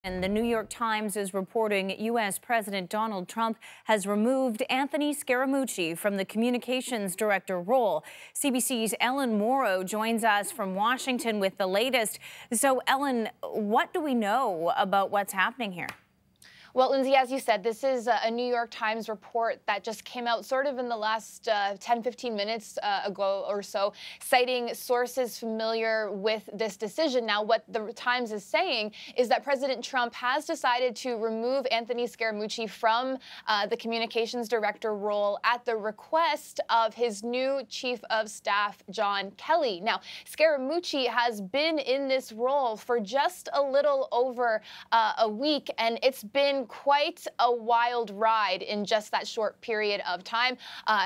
And the New York Times is reporting U.S. President Donald Trump has removed Anthony Scaramucci from the communications director role. CBC's Ellen Mauro joins us from Washington with the latest. So, Ellen, what do we know about what's happening here? Well, Lindsay, as you said, this is a New York Times report that just came out sort of in the last 10-15 minutes ago or so, citing sources familiar with this decision. Now, what the Times is saying is that President Trump has decided to remove Anthony Scaramucci from the communications director role at the request of his new chief of staff, John Kelly. Now, Scaramucci has been in this role for just a little over a week, and it's been quite a wild ride in just that short period of time.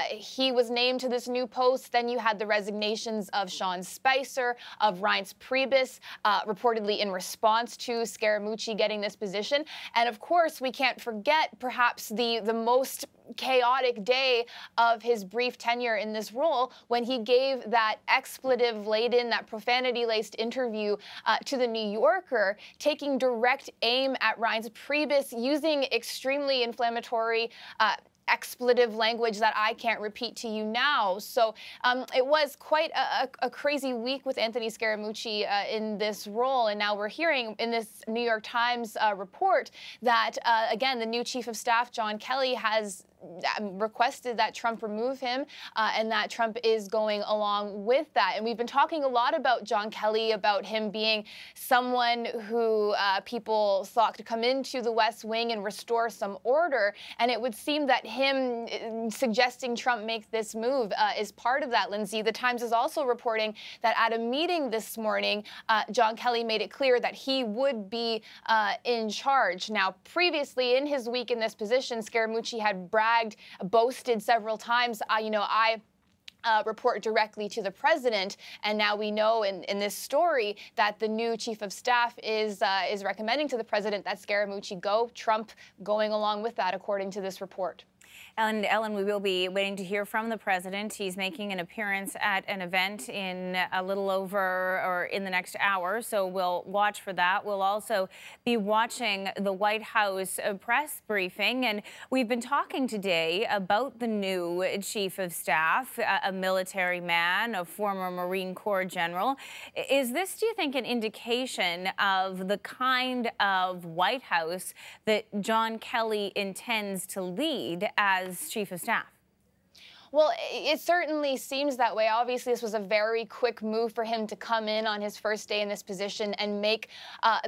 He was named to this new post. Then you had the resignations of Sean Spicer, of Reince Priebus, reportedly in response to Scaramucci getting this position. And of course, we can't forget perhaps the most chaotic day of his brief tenure in this role when he gave that expletive-laden, that profanity-laced interview to the New Yorker, taking direct aim at Reince Priebus, using extremely inflammatory expletive language that I can't repeat to you now. So it was quite a crazy week with Anthony Scaramucci in this role. And now we're hearing in this New York Times report that, again, the new chief of staff, John Kelly, has requested that Trump remove him and that Trump is going along with that. And we've been talking a lot about John Kelly, about him being someone who people thought could come into the West Wing and restore some order. And it would seem that him suggesting Trump make this move is part of that, Lindsay. The Times is also reporting that at a meeting this morning, John Kelly made it clear that he would be in charge. Now, previously in his week in this position, Scaramucci had boasted several times, I report directly to the president, and now we know in this story that the new chief of staff is recommending to the president that Scaramucci go. Trump going along with that, according to this report. And Ellen, we will be waiting to hear from the president. He's making an appearance at an event in a little over or in the next hour, so we'll watch for that. We'll also be watching the White House press briefing, and we've been talking today about the new chief of staff, a military man, a former Marine Corps general. Is this, do you think, an indication of the kind of White House that John Kelly intends to lead as chief of staff? Well, it certainly seems that way. Obviously, this was a very quick move for him to come in on his first day in this position and make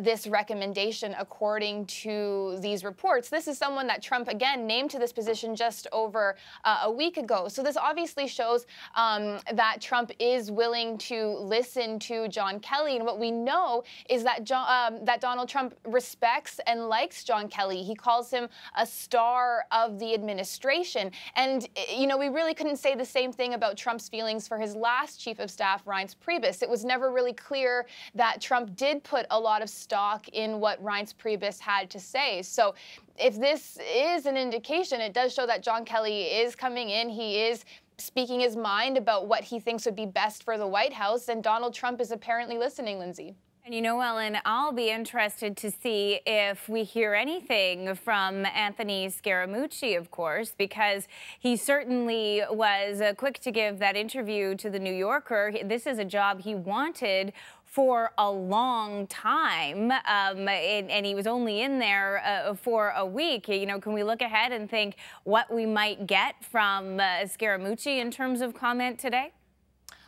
this recommendation according to these reports. This is someone that Trump, again, named to this position just over a week ago. So this obviously shows that Trump is willing to listen to John Kelly. And what we know is that Donald Trump respects and likes John Kelly. He calls him a star of the administration. And, we really couldn't say the same thing about Trump's feelings for his last chief of staff, Reince Priebus. It was never really clear that Trump did put a lot of stock in what Reince Priebus had to say. So if this is an indication, it does show that John Kelly is coming in. He is speaking his mind about what he thinks would be best for the White House, and Donald Trump is apparently listening, Lindsay. And Ellen, I'll be interested to see if we hear anything from Anthony Scaramucci, of course, because he certainly was quick to give that interview to the New Yorker. This is a job he wanted for a long time, and he was only in there for a week. Can we look ahead and think what we might get from Scaramucci in terms of comment today?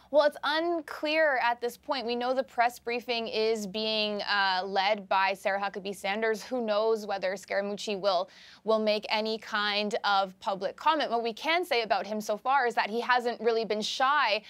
Well, it's unclear at this point. We know the press briefing is being led by Sarah Huckabee Sanders. Who knows whether Scaramucci will make any kind of public comment. What we can say about him so far is that he hasn't really been shy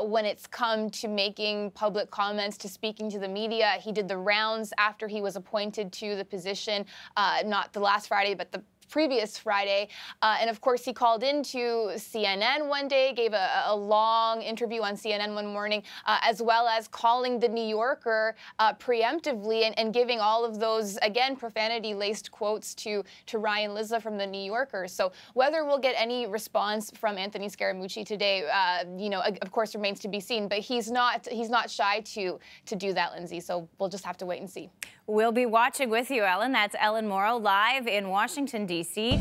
when it's come to making public comments, to speaking to the media. He did the rounds after he was appointed to the position, not the last Friday, but the previous Friday. And of course, he called into CNN one day, gave a long interview on CNN one morning, as well as calling the New Yorker preemptively and giving all of those, again, profanity-laced quotes to Ryan Lizza from the New Yorker. So whether we'll get any response from Anthony Scaramucci today, of course, remains to be seen. But he's not shy to do that, Lindsay. So we'll just have to wait and see. We'll be watching with you, Ellen. That's Ellen Mauro live in Washington, D.C.